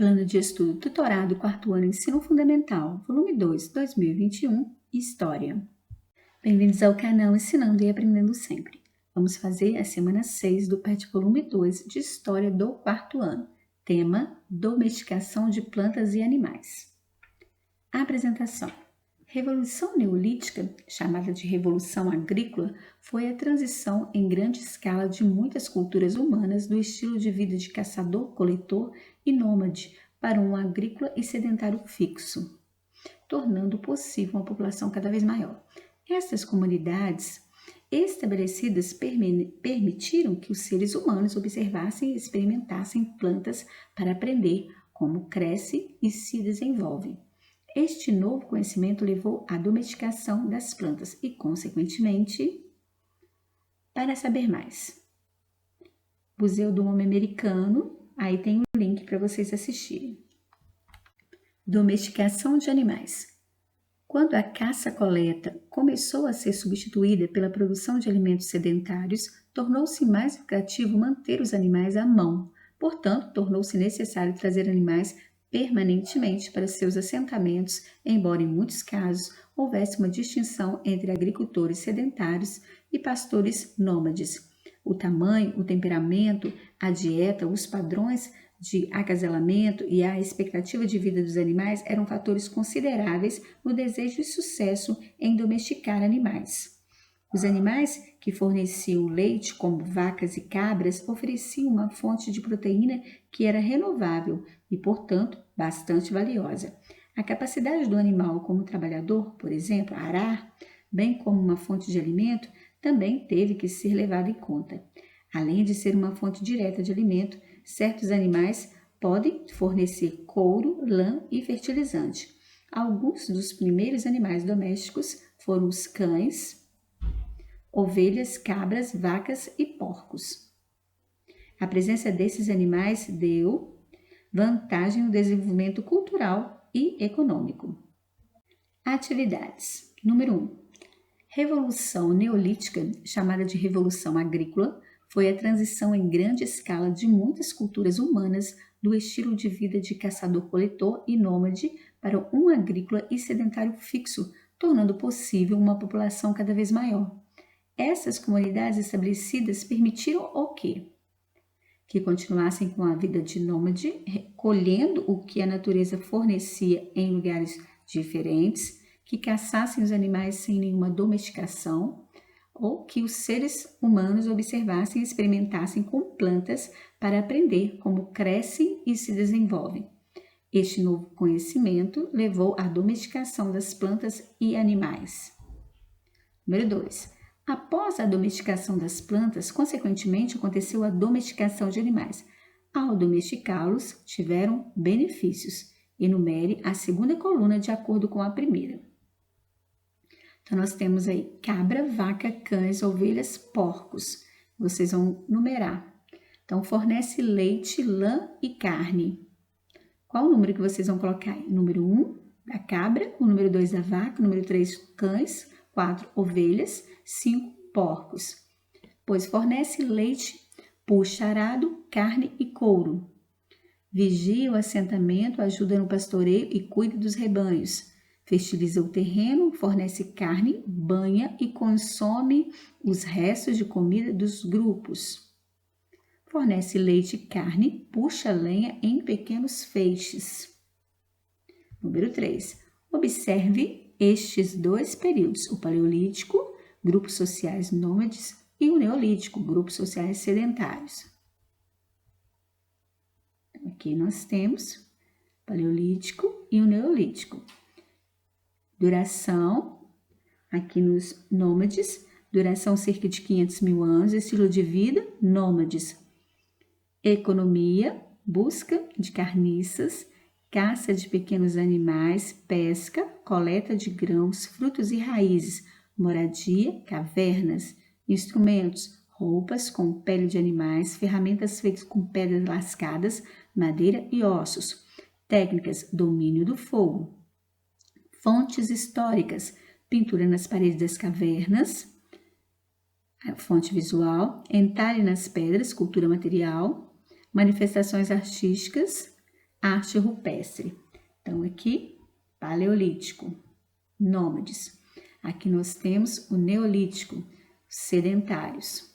Plano de Estudo Tutorado, quarto ano, Ensino Fundamental, volume 2, 2021, História. Bem-vindos ao canal Ensinando e Aprendendo Sempre. Vamos fazer a semana 6 do PET volume 2 de História do quarto ano. Tema: Domesticação de plantas e animais. A apresentação. Revolução Neolítica, chamada de Revolução Agrícola, foi a transição em grande escala de muitas culturas humanas do estilo de vida de caçador-coletor e nômade para um agrícola e sedentário fixo, tornando possível uma população cada vez maior. Essas comunidades estabelecidas permitiram que os seres humanos observassem e experimentassem plantas para aprender como cresce e se desenvolve. Este novo conhecimento levou à domesticação das plantas e, consequentemente, para saber mais. Museu do Homem Americano, aí tem o link para vocês assistirem. Domesticação de animais. Quando a caça-coleta começou a ser substituída pela produção de alimentos sedentários, tornou-se mais lucrativo manter os animais à mão. Portanto, tornou-se necessário trazer animais permanentemente para seus assentamentos, embora em muitos casos houvesse uma distinção entre agricultores sedentários e pastores nômades. O tamanho, o temperamento, a dieta, os padrões de acasalamento e a expectativa de vida dos animais eram fatores consideráveis no desejo e sucesso em domesticar animais. Os animais que forneciam leite, como vacas e cabras, ofereciam uma fonte de proteína que era renovável e, portanto, bastante valiosa. A capacidade do animal como trabalhador, por exemplo, arar, bem como uma fonte de alimento, também teve que ser levada em conta. Além de ser uma fonte direta de alimento, certos animais podem fornecer couro, lã e fertilizante. Alguns dos primeiros animais domésticos foram os cães, ovelhas, cabras, vacas e porcos. A presença desses animais deu vantagem no desenvolvimento cultural e econômico. Atividades. Número 1. Revolução Neolítica, chamada de Revolução Agrícola, foi a transição em grande escala de muitas culturas humanas do estilo de vida de caçador-coletor e nômade para um agrícola e sedentário fixo, tornando possível uma população cada vez maior. Essas comunidades estabelecidas permitiram o quê? Que continuassem com a vida de nômade, colhendo o que a natureza fornecia em lugares diferentes, que caçassem os animais sem nenhuma domesticação, ou que os seres humanos observassem e experimentassem com plantas para aprender como crescem e se desenvolvem. Este novo conhecimento levou à domesticação das plantas e animais. Número 2. Após a domesticação das plantas, consequentemente, aconteceu a domesticação de animais. Ao domesticá-los, tiveram benefícios. Enumere a segunda coluna de acordo com a primeira. Então, nós temos aí cabra, vaca, cães, ovelhas, porcos. Vocês vão numerar. Então, fornece leite, lã e carne. Qual o número que vocês vão colocar aí? Número 1, da cabra, o número 2 da vaca, o número 3, cães, 4, ovelhas, 5, porcos. Pois fornece leite, puxa arado, carne e couro. Vigia o assentamento, ajuda no pastoreio e cuida dos rebanhos. Fertiliza o terreno, fornece carne, banha e consome os restos de comida dos grupos. Fornece leite e carne, puxa lenha em pequenos feixes. Número 3. Observe estes dois períodos, o Paleolítico, grupos sociais nômades, e o Neolítico, grupos sociais sedentários. Aqui nós temos o Paleolítico e o Neolítico. Duração, aqui nos nômades, duração cerca de 500 mil anos, estilo de vida, nômades. Economia, busca de carniças, caça de pequenos animais, pesca, coleta de grãos, frutos e raízes, moradia, cavernas, instrumentos, roupas com pele de animais, ferramentas feitas com pedras lascadas, madeira e ossos, técnicas, domínio do fogo. Fontes históricas, pintura nas paredes das cavernas, fonte visual, entalhe nas pedras, cultura material, manifestações artísticas, arte rupestre. Então, aqui, paleolítico, nômades. Aqui nós temos o neolítico, sedentários.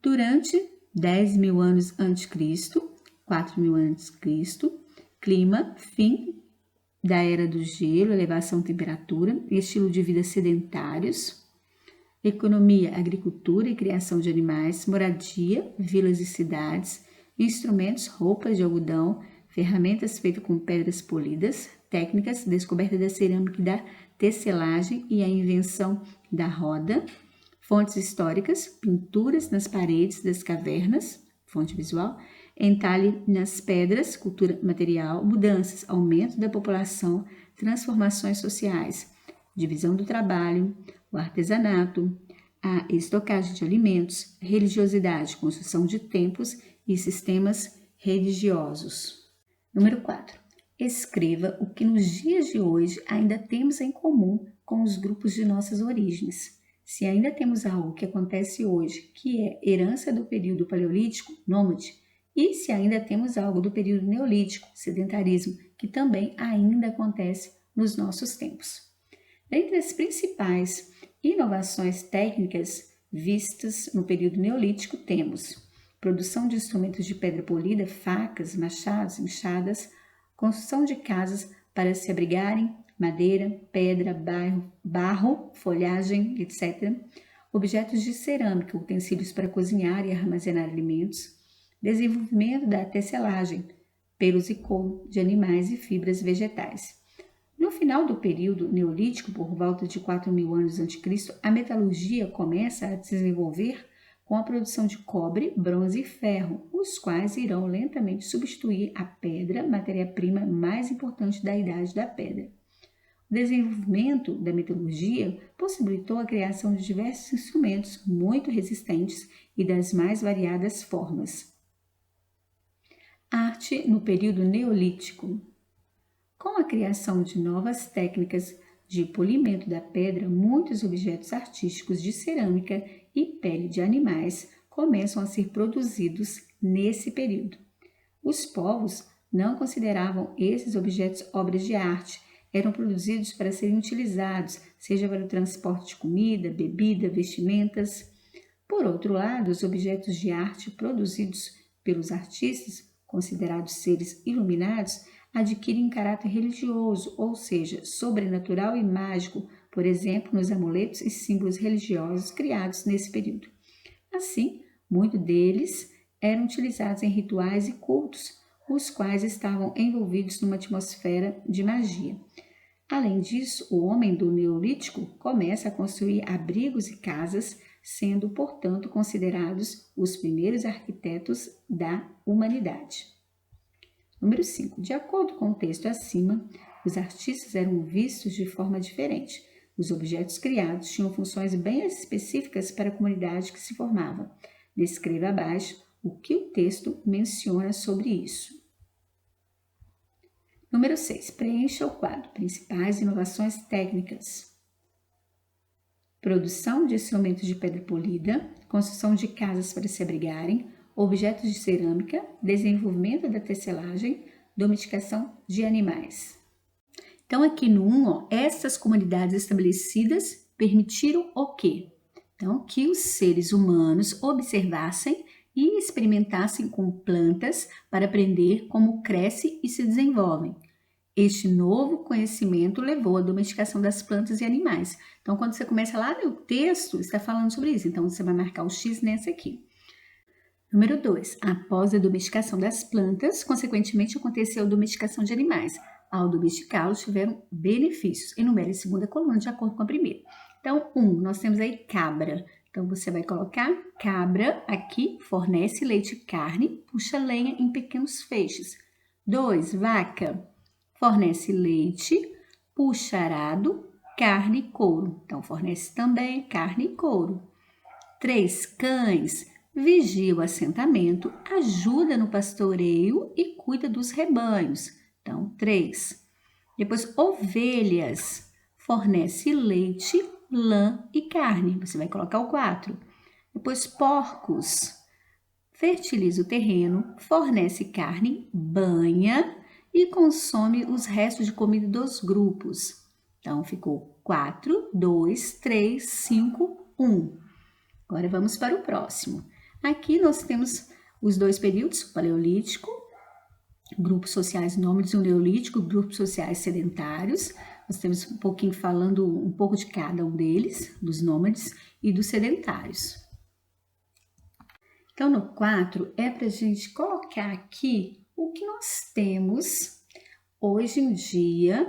Durante 10.000 anos antes de Cristo, 4.000 antes de Cristo, clima, fim da era do gelo, elevação de temperatura, estilo de vida sedentários, economia, agricultura e criação de animais, moradia, vilas e cidades, instrumentos, roupas de algodão, ferramentas feitas com pedras polidas, técnicas, descoberta da cerâmica e da tecelagem e a invenção da roda, fontes históricas, pinturas nas paredes das cavernas, fonte visual, entalhe nas pedras, cultura material, mudanças, aumento da população, transformações sociais, divisão do trabalho, o artesanato, a estocagem de alimentos, religiosidade, construção de templos e sistemas religiosos. Número 4. Escreva o que nos dias de hoje ainda temos em comum com os grupos de nossas origens. Se ainda temos algo que acontece hoje, que é herança do período paleolítico, nômade, e se ainda temos algo do período neolítico, sedentarismo, que também ainda acontece nos nossos tempos. Dentre as principais inovações técnicas vistas no período neolítico, temos produção de instrumentos de pedra polida, facas, machados, enxadas, construção de casas para se abrigarem, madeira, pedra, barro, folhagem, etc. Objetos de cerâmica, utensílios para cozinhar e armazenar alimentos. Desenvolvimento da tecelagem, pelos e couro de animais e fibras vegetais. No final do período neolítico, por volta de 4.000 anos a.C., a metalurgia começa a se desenvolver com a produção de cobre, bronze e ferro, os quais irão lentamente substituir a pedra, matéria-prima mais importante da Idade da Pedra. O desenvolvimento da metalurgia possibilitou a criação de diversos instrumentos muito resistentes e das mais variadas formas. Arte no período neolítico. Com a criação de novas técnicas de polimento da pedra, muitos objetos artísticos de cerâmica e pele de animais começam a ser produzidos nesse período. Os povos não consideravam esses objetos obras de arte, eram produzidos para serem utilizados, seja para o transporte de comida, bebida, vestimentas. Por outro lado, os objetos de arte produzidos pelos artistas, considerados seres iluminados, adquirem caráter religioso, ou seja, sobrenatural e mágico, por exemplo, nos amuletos e símbolos religiosos criados nesse período. Assim, muitos deles eram utilizados em rituais e cultos, os quais estavam envolvidos numa atmosfera de magia. Além disso, o homem do Neolítico começa a construir abrigos e casas, sendo, portanto, considerados os primeiros arquitetos da humanidade. Número 5. De acordo com o texto acima, os artistas eram vistos de forma diferente. Os objetos criados tinham funções bem específicas para a comunidade que se formava. Descreva abaixo o que o texto menciona sobre isso. Número 6. Preencha o quadro. Principais inovações técnicas. Produção de instrumentos de pedra polida, construção de casas para se abrigarem, objetos de cerâmica, desenvolvimento da tecelagem, domesticação de animais. Então, aqui no 1, essas comunidades estabelecidas permitiram o quê? Então, que os seres humanos observassem e experimentassem com plantas para aprender como crescem e se desenvolvem. Este novo conhecimento levou à domesticação das plantas e animais. Então, quando você começa lá no texto, está falando sobre isso. Então, você vai marcar o X nessa aqui. Número 2. Após a domesticação das plantas, consequentemente aconteceu a domesticação de animais. Ao domesticá-los, tiveram benefícios. Enumere a segunda coluna de acordo com a primeira. Então, 1, nós temos aí cabra. Então, você vai colocar cabra aqui, fornece leite e carne, puxa lenha em pequenos feixes. 2, vaca, fornece leite, puxa arado, carne e couro. Então, fornece também carne e couro. 3, cães, vigia o assentamento, ajuda no pastoreio e cuida dos rebanhos. Então, 3. Depois, ovelhas, fornece leite, lã e carne. Você vai colocar o 4. Depois, porcos, fertiliza o terreno, fornece carne, banha e consome os restos de comida dos grupos. Então, ficou 4, 2, 3, 5, 1. Agora vamos para o próximo. Aqui nós temos os dois períodos, o Paleolítico, grupos sociais nômades, o Neolítico, grupos sociais sedentários. Nós temos um pouquinho falando um pouco de cada um deles, dos nômades e dos sedentários. Então, no 4 é para a gente colocar aqui o que nós temos hoje em dia,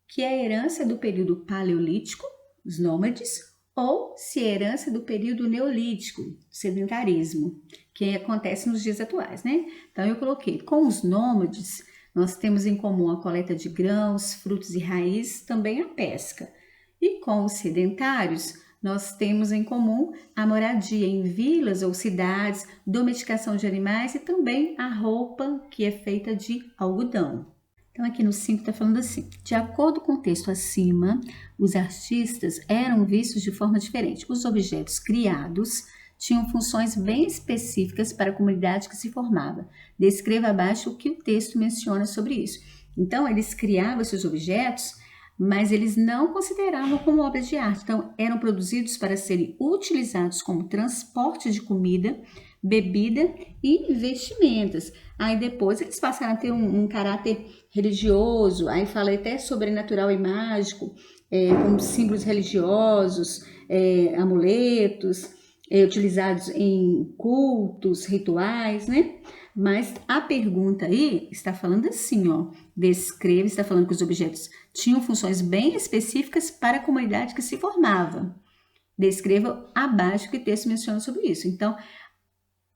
que é a herança do período paleolítico, os nômades, ou se é herança do período neolítico, sedentarismo, que acontece nos dias atuais, né? Então, eu coloquei, com os nômades, nós temos em comum a coleta de grãos, frutos e raízes, também a pesca. E com os sedentários, nós temos em comum a moradia em vilas ou cidades, domesticação de animais e também a roupa que é feita de algodão. Então, aqui no 5 está falando assim: de acordo com o texto acima, os artistas eram vistos de forma diferente. Os objetos criados tinham funções bem específicas para a comunidade que se formava. Descreva abaixo o que o texto menciona sobre isso. Então, eles criavam esses objetos, mas eles não consideravam como obras de arte. Então, eram produzidos para serem utilizados como transporte de comida, bebida e vestimentas. Aí depois eles passaram a ter um caráter religioso, aí fala até sobrenatural e mágico, como símbolos religiosos, amuletos, utilizados em cultos, rituais, né? Mas a pergunta aí está falando assim, ó, descreve, está falando que os objetos tinham funções bem específicas para a comunidade que se formava. Descreva abaixo o que o texto menciona sobre isso. Então,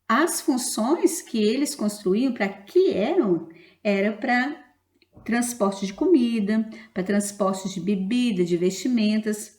as funções que eles construíam, para que eram? Era para transporte de comida, para transporte de bebida, de vestimentas.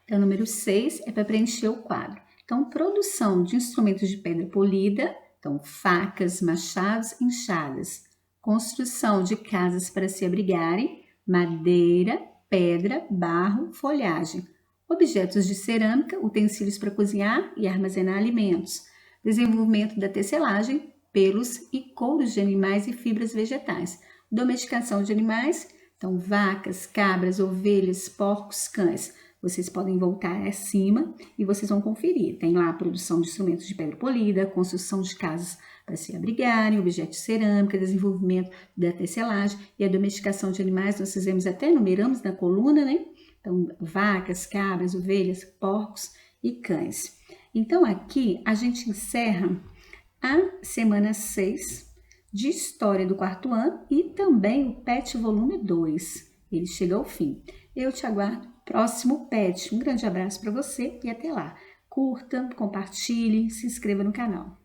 Então, número 6 é para preencher o quadro. Então, produção de instrumentos de pedra polida, então facas, machados, enxadas. Construção de casas para se abrigarem, madeira, pedra, barro, folhagem. Objetos de cerâmica, utensílios para cozinhar e armazenar alimentos. Desenvolvimento da tecelagem, pelos e couros de animais e fibras vegetais. Domesticação de animais, então vacas, cabras, ovelhas, porcos, cães. Vocês podem voltar acima e vocês vão conferir. Tem lá a produção de instrumentos de pedra polida, construção de casas para se abrigarem, objetos de cerâmica, desenvolvimento da tecelagem e a domesticação de animais. Nós fizemos até, numeramos na coluna, né? Então, vacas, cabras, ovelhas, porcos e cães. Então, aqui a gente encerra a semana 6 de História do quarto ano e também o PET volume 2. Ele chega ao fim. Eu te aguardo no próximo PET. Um grande abraço para você e até lá. Curta, compartilhe, se inscreva no canal.